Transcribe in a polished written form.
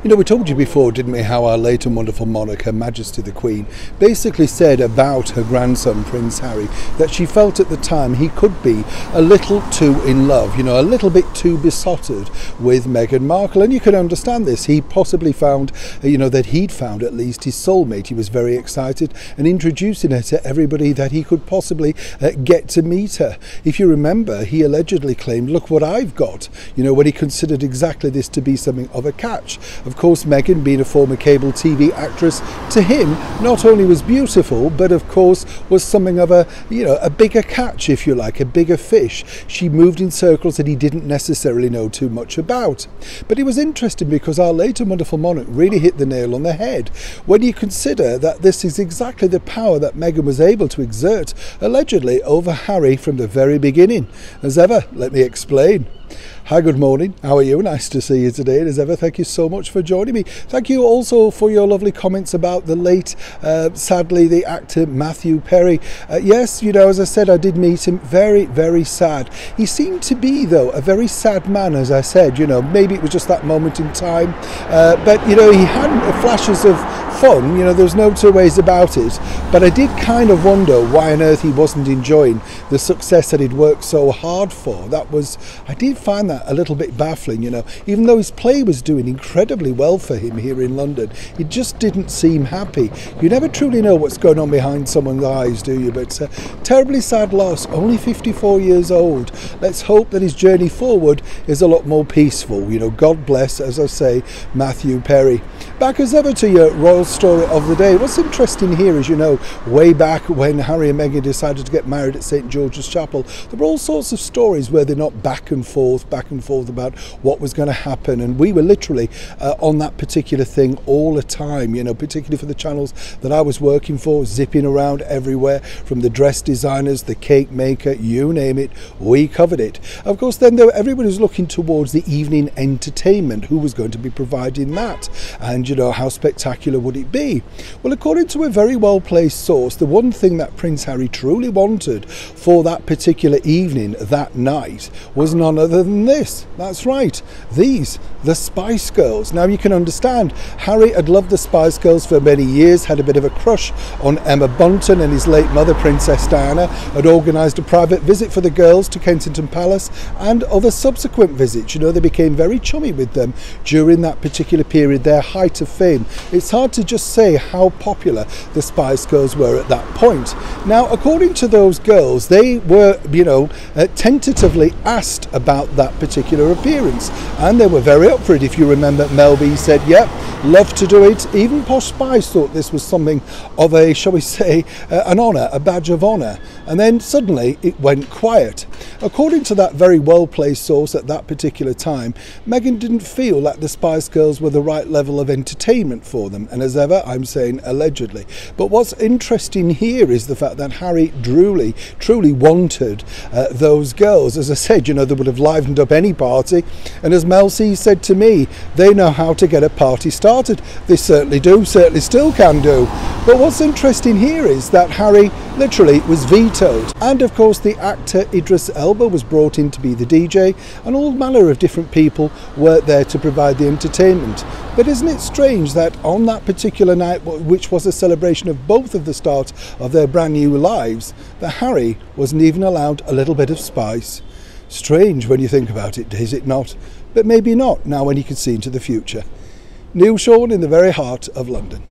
You know, we told you before, didn't we, how our late and wonderful monarch, Her Majesty the Queen, basically said about her grandson, Prince Harry, that she felt at the time he could be a little too in love, you know, a little bit too besotted with Meghan Markle. And you can understand this. He possibly found, you know, that he'd found at least his soulmate. He was very excited and introducing her to everybody that he could possibly get to meet her. If you remember, he allegedly claimed, look what I've got, you know, when he considered exactly this to be something of a catch. Of course, Meghan, being a former cable TV actress, to him not only was beautiful, but of course was something of a, you know, a bigger catch, if you like, a bigger fish. She moved in circles that he didn't necessarily know too much about. But it was interesting because our late and wonderful monarch really hit the nail on the head when you consider that this is exactly the power that Meghan was able to exert, allegedly, over Harry from the very beginning. As ever, let me explain. Hi, good morning. How are you? Nice to see you today. And as ever, thank you so much for joining me. Thank you also for your lovely comments about the late, sadly, the actor Matthew Perry. Yes, you know, as I said, I did meet him. Very, very sad. He seemed to be, though, a very sad man, as I said. You know, maybe it was just that moment in time. But, you know, he had flashes of fun. You know, there's no two ways about it. But I did kind of wonder why on earth he wasn't enjoying the success that he'd worked so hard for. I did find that a little bit baffling, you know. Even though his play was doing incredibly well for him here in London, he just didn't seem happy. You never truly know what's going on behind someone's eyes, do you? But terribly sad loss, only 54 years old. Let's hope that his journey forward is a lot more peaceful. You know, God bless, as I say, Matthew Perry. Back as ever to your royal story of the day. What's interesting here is, you know, way back when Harry and Meghan decided to get married at St. George's Chapel, there were all sorts of stories where they're not back and forth about what was going to happen, and we were literally on that particular thing all the time, you know, particularly for the channels that I was working for, zipping around everywhere, from the dress designers, the cake maker, you name it, we covered it. Of course, then though, everybody was looking towards the evening entertainment, who was going to be providing that, and you know, how spectacular would it be? Well, according to a very well placed source, the one thing that Prince Harry truly wanted for that particular evening, that night, was none other than this. That's right, these, the Spice Girls. Now you can understand, Harry had loved the Spice Girls for many years, had a bit of a crush on Emma Bunton, and his late mother, Princess Diana, had organised a private visit for the girls to Kensington Palace and other subsequent visits. You know, they became very chummy with them during that particular period, their height of fame. It's hard to just say how popular the Spice Girls were at that point. Now, according to those girls, they were, you know, tentatively asked about that particular appearance, and they were very up for it. If you remember, Mel B said, yep, love to do it. Even Posh Spice thought this was something of a, shall we say, an honour, a badge of honour. And then suddenly it went quiet. According to that very well-placed source at that particular time, Meghan didn't feel that the Spice Girls were the right level of entertainment for them. And as ever, I'm saying allegedly. But what's interesting here is the fact that Harry truly wanted those girls. As I said, you know, they would have livened up any party. And as Mel C said to me, they know how to get a party started. They certainly do, certainly still can do. But what's interesting here is that Harry literally was vetoed. And of course, the actor Idris Elba was brought in to be the DJ, and all manner of different people were there to provide the entertainment. But isn't it strange that on that particular night, which was a celebration of both of the start of their brand new lives, that Harry wasn't even allowed a little bit of spice? Strange when you think about it, is it not? But maybe not, now when you can see into the future. Neil Sean in the very heart of London.